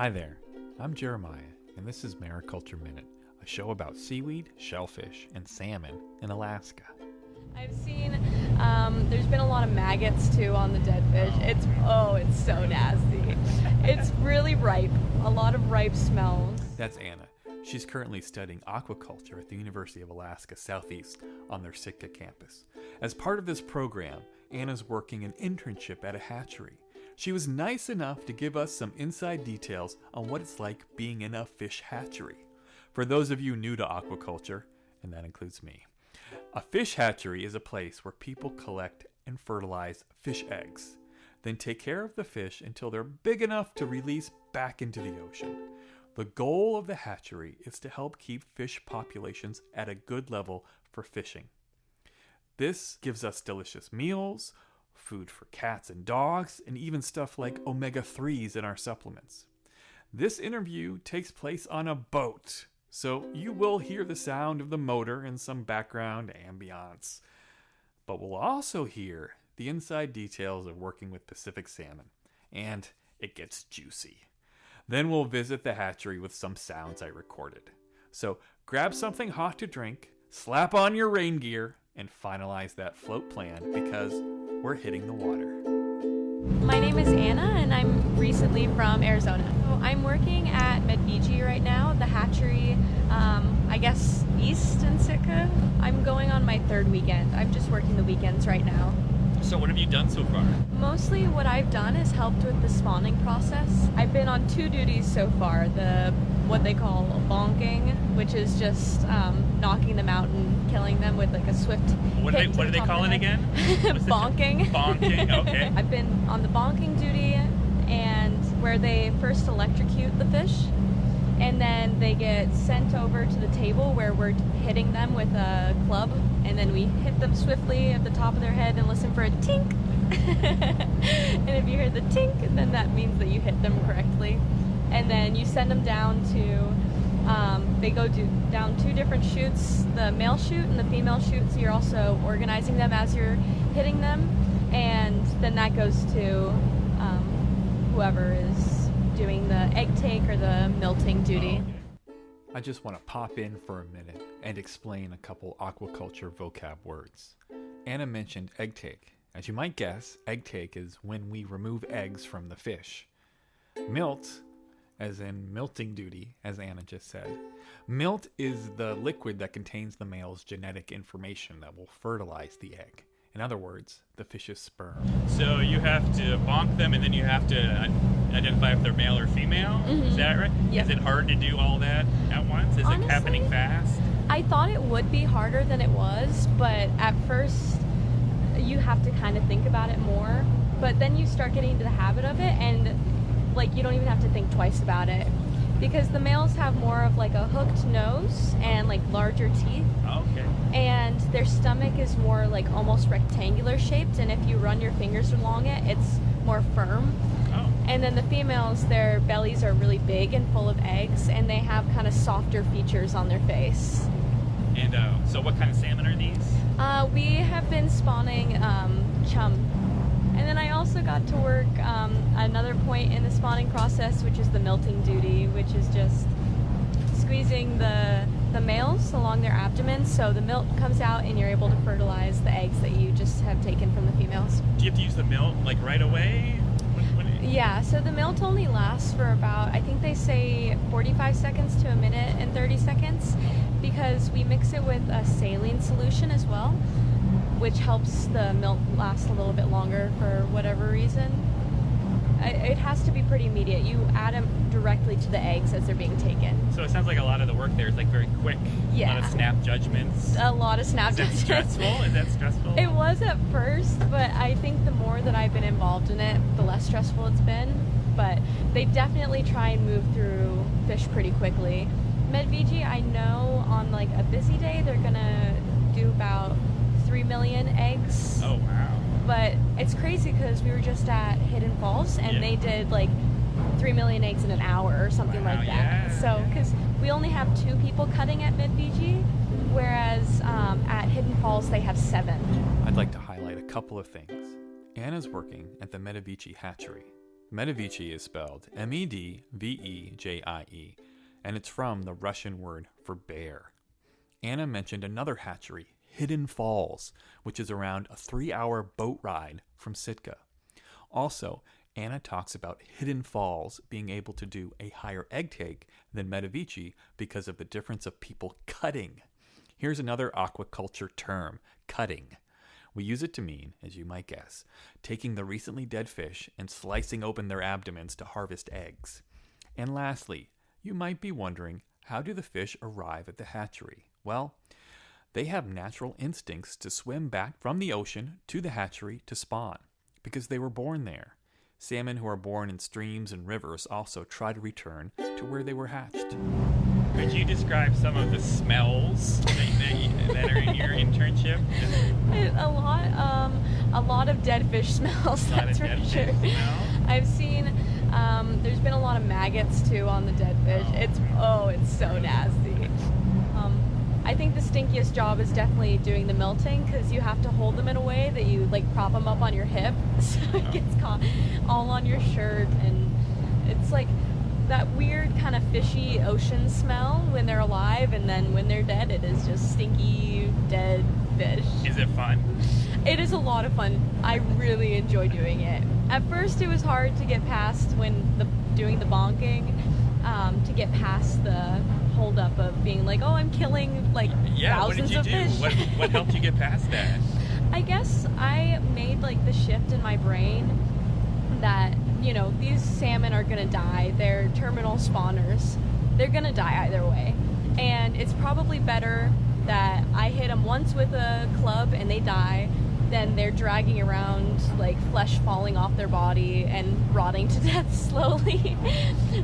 Hi there, I'm Jeremiah, and this is Mariculture Minute, a show about seaweed, shellfish, and salmon in Alaska. I've seen, there's been a lot of maggots too on the dead fish. It's so nasty. It's really ripe, a lot of ripe smells. That's Anna. She's currently studying aquaculture at the University of Alaska Southeast on their Sitka campus. As part of this program, Anna's working an internship at a hatchery. She was nice enough to give us some inside details on what it's like being in a fish hatchery. For those of you new to aquaculture, and that includes me, a fish hatchery is a place where people collect and fertilize fish eggs, then take care of the fish until they're big enough to release back into the ocean. The goal of the hatchery is to help keep fish populations at a good level for fishing. This gives us delicious meals, food for cats and dogs, and even stuff like omega-3s in our supplements. This interview takes place on a boat, so you will hear the sound of the motor and some background ambiance. But we'll also hear the inside details of working with Pacific salmon, and it gets juicy. Then we'll visit the hatchery with some sounds I recorded. So grab something hot to drink, slap on your rain gear, and finalize that float plan because we're hitting the water. My name is Anna and I'm recently from Arizona. So I'm working at Medvejie right now, the hatchery, east in Sitka. I'm going on my third weekend. I'm just working the weekends right now. So what have you done so far? Mostly what I've done is helped with the spawning process. I've been on two duties so far, what they call bonking, which is just knocking them out and killing them with like a swift What do they call it again? Bonking. Bonking, okay. I've been on the bonking duty, and where they first electrocute the fish, and then they get sent over to the table where we're hitting them with a club, and then we hit them swiftly at the top of their head and listen for a tink. And if you hear the tink, then that means that you hit them correctly. And then you send them down to, they go down two different chutes, the male chute and the female chute, so you're also organizing them as you're hitting them, and then that goes to whoever is doing the egg take or the milting duty. I just want to pop in for a minute and explain a couple aquaculture vocab words. Anna mentioned egg take. As you might guess, egg take is when we remove eggs from the fish. Milt, as in milting duty, as Anna just said. Milt is the liquid that contains the male's genetic information that will fertilize the egg. In other words, the fish's sperm. So you have to bonk them and then you have to identify if they're male or female? Mm-hmm. Is that right? Yep. Is it hard to do all that at once? Is Honestly, it happening fast? I thought it would be harder than it was, but at first you have to kind of think about it more. But then you start getting into the habit of it, and you don't even have to think twice about it. Because the males have more of like a hooked nose and like larger teeth. Oh, okay. And their stomach is more like almost rectangular shaped, and if you run your fingers along it, it's more firm. Oh. And then the females, their bellies are really big and full of eggs, and they have kind of softer features on their face. And so what kind of salmon are these? We have been spawning chum. And then I also got to work another point in the spawning process, which is the milting duty, which is just squeezing the males along their abdomen so the milk comes out and you're able to fertilize the eggs that you just have taken from the females. Do you have to use the milt right away? Yeah, so the milt only lasts for about, I think they say 45 seconds to a minute and 30 seconds because we mix it with a saline solution as well, which helps the milk last a little bit longer for whatever reason. It has to be pretty immediate. You add them directly to the eggs as they're being taken. So it sounds like a lot of the work there is very quick. Yeah. A lot of snap judgments. A lot of snap judgments. Is that stressful? It was at first, but I think the more that I've been involved in it, the less stressful it's been. But they definitely try and move through fish pretty quickly. Medvejie, I know on a busy day, they're gonna do about 3 million eggs. Oh, wow. But it's crazy because we were just at Hidden Falls and they did 3 million eggs in an hour or something like that. Yeah. So, because we only have 2 people cutting at Medvejie, whereas at Hidden Falls they have 7. I'd like to highlight a couple of things. Anna's working at the Medvejie Hatchery. Medvejie is spelled Medvejie, and it's from the Russian word for bear. Anna mentioned another hatchery, Hidden Falls, which is around a 3-hour boat ride from Sitka. Also, Anna talks about Hidden Falls being able to do a higher egg take than Medvejie because of the difference of people cutting. Here's another aquaculture term, cutting. We use it to mean, as you might guess, taking the recently dead fish and slicing open their abdomens to harvest eggs. And lastly, you might be wondering, how do the fish arrive at the hatchery? Well, they have natural instincts to swim back from the ocean to the hatchery to spawn, because they were born there. Salmon who are born in streams and rivers also try to return to where they were hatched. Could you describe some of the smells that are in your internship? A lot of dead fish smells. That's for sure. I've seen. There's been a lot of maggots too on the dead fish. It's so nasty. I think the stinkiest job is definitely doing the milting, because you have to hold them in a way that you like prop them up on your hip, so it gets caught all on your shirt, and it's like that weird kind of fishy ocean smell when they're alive, and then when they're dead, it is just stinky dead fish. Is it fun? It is a lot of fun. I really enjoy doing it. At first, it was hard to get past doing the bonking, to get past the hold up of being like, oh, I'm killing thousands of fish. What helped you get past that? I guess I made the shift in my brain that, these salmon are gonna die. They're terminal spawners. They're gonna die either way. And it's probably better that I hit them once with a club and they die than they're dragging around flesh falling off their body and rotting to death slowly.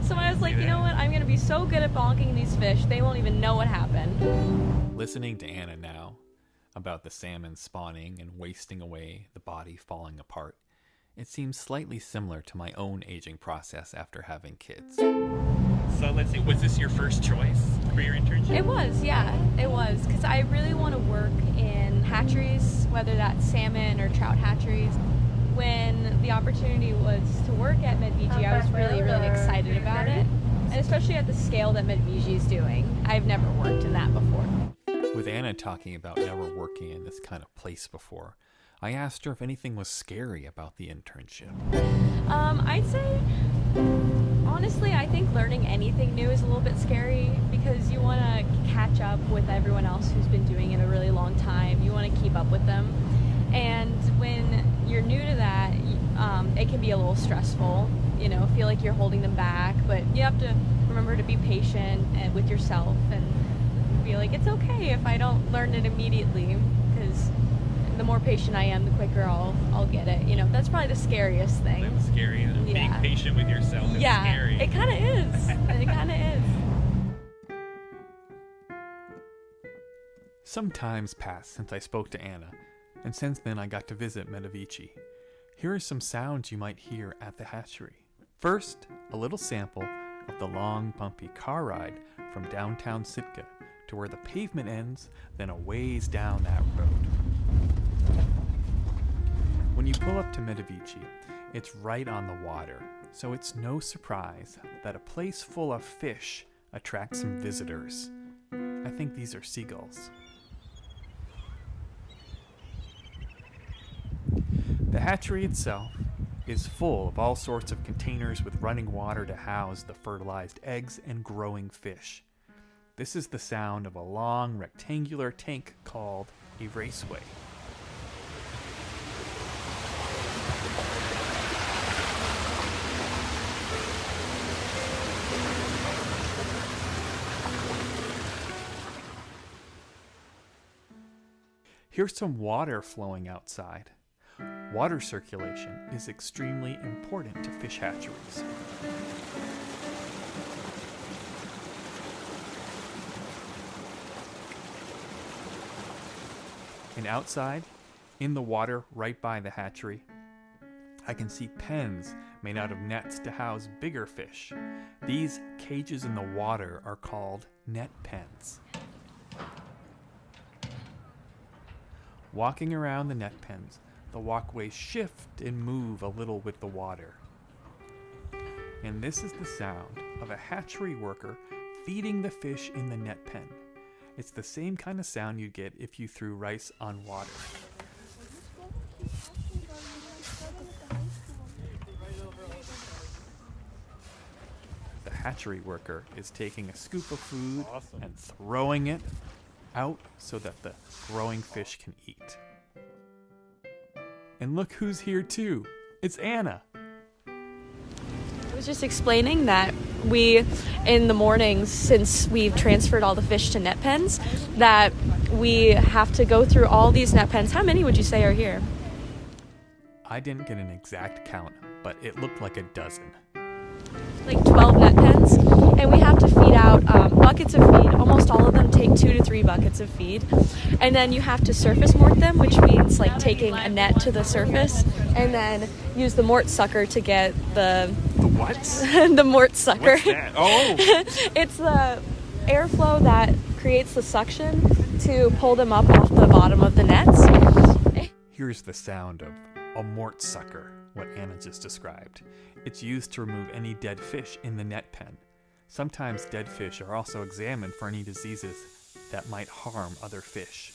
So I was like, you know what? I'm gonna be so good at bonking these fish, they won't even know what happened. Listening to Anna now about the salmon spawning and wasting away, the body falling apart, it seems slightly similar to my own aging process after having kids. So let's see, was this your first choice for your internship? It was, yeah, it was, because I really want to work in hatcheries, whether that's salmon or trout hatcheries. When the opportunity was to work at Medvejie, I was really, really excited about it, and especially at the scale that Medvejie is doing. I've never worked in that before. With Anna talking about never working in this kind of place before, I asked her if anything was scary about the internship. I'd say, honestly, I think learning anything new is a little bit scary, because you want to catch up with everyone else who's been doing it a really long time. You want to keep up with them. And when you're new to that, it can be a little stressful, feel like you're holding them back, but you have to remember to be patient with yourself and be like, it's okay if I don't learn it immediately, because the more patient I am, the quicker I'll get it. That's probably the scariest thing. That was scary. Yeah. Being patient with yourself is scary. It kind of is. It kind of is. Some time's passed since I spoke to Anna, and since then I got to visit Medvejie. Here are some sounds you might hear at the hatchery. First, a little sample of the long, bumpy car ride from downtown Sitka to where the pavement ends, then a ways down that road. When you pull up to Medvejie, it's right on the water, so it's no surprise that a place full of fish attracts some visitors. I think these are seagulls. The hatchery itself is full of all sorts of containers with running water to house the fertilized eggs and growing fish. This is the sound of a long rectangular tank called a raceway. Here's some water flowing outside. Water circulation is extremely important to fish hatcheries. And outside, in the water right by the hatchery, I can see pens made out of nets to house bigger fish. These cages in the water are called net pens. Walking around the net pens, the walkways shift and move a little with the water. And this is the sound of a hatchery worker feeding the fish in the net pen. It's the same kind of sound you'd get if you threw rice on water. The hatchery worker is taking a scoop of food and throwing it out so that the growing fish can eat. And look who's here too. It's Anna. I was just explaining that we, in the mornings, since we've transferred all the fish to net pens, that we have to go through all these net pens. How many would you say are here? I didn't get an exact count, but it looked like a dozen. Like 12 net pens, and we have to feed out buckets of feed. Almost all of them take 2 to 3 buckets of feed, and then you have to surface mort them, which means like taking a net to the surface and then use the mort sucker to get the what? the mort sucker. What's that? Oh, It's the airflow that creates the suction to pull them up off the bottom of the nets. here's the sound of a mort sucker, what Anna just described. It's used to remove any dead fish in the net pen. Sometimes dead fish are also examined for any diseases that might harm other fish.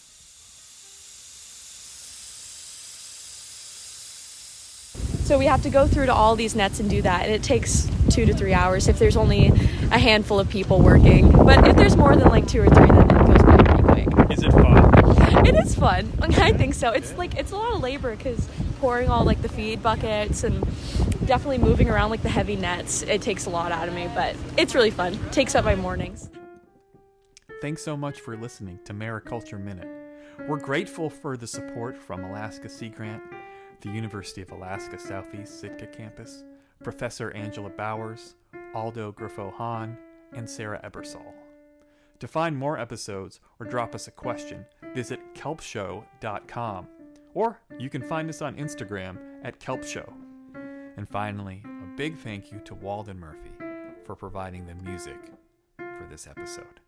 So we have to go through to all these nets and do that, and it takes 2 to 3 hours if there's only a handful of people working. But if there's more than like 2 or 3, then it goes by pretty quick. Is it fun? It is fun. I think so. It's a lot of labor because pouring all like the feed buckets and definitely moving around like the heavy nets, it takes a lot out of me, but it's really fun. It takes up my mornings. Thanks so much for listening to Mariculture Minute. We're grateful for the support from Alaska Sea Grant, the University of Alaska Southeast Sitka campus, Professor Angela Bowers, Aldo Griffo-Hahn, and Sarah Ebersol. To find more episodes or drop us a question, visit kelpshow.com, or you can find us on Instagram at kelpshow. And finally, a big thank you to Walden Murphy for providing the music for this episode.